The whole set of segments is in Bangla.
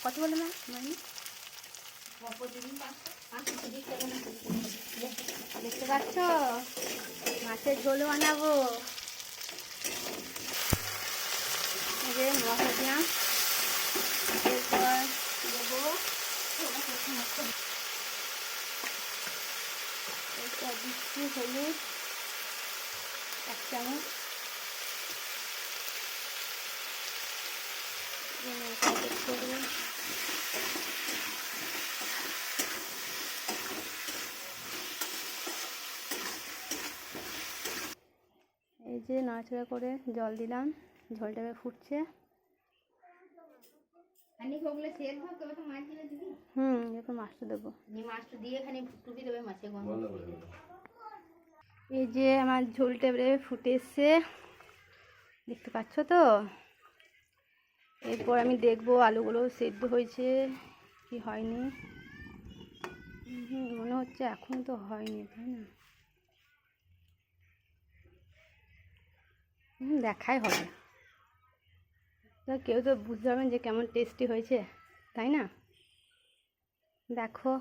কত বলে না মানে দেখতে পাচ্ছ মাছের ঝোলও বানাবো। যে মশলা দিলাম, এরপর দেবো এরপর দিচ্ছি হলুদ 1 চামচ, এই যে নাড়াচাড়া করে জল দিলাম, ঝোলটাকে ফুটছে। এরপর মাছটা দেবো, এই যে আমার ঝোলটা এবারে ফুটে এসছে, দেখতে পাচ্ছ তো। এরপর আমি দেখবো আলুগুলো সেদ্ধ হয়েছে কি হয়নি। মনে হচ্ছে এখন তো হয়নি, তাই না? দেখাই হবে, তো কেউ তো বুঝতে পারবেন যে কেমন টেস্টি হয়েছে, তাই না? দেখো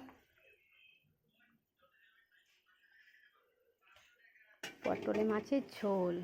পটলে মাছের ঝোল।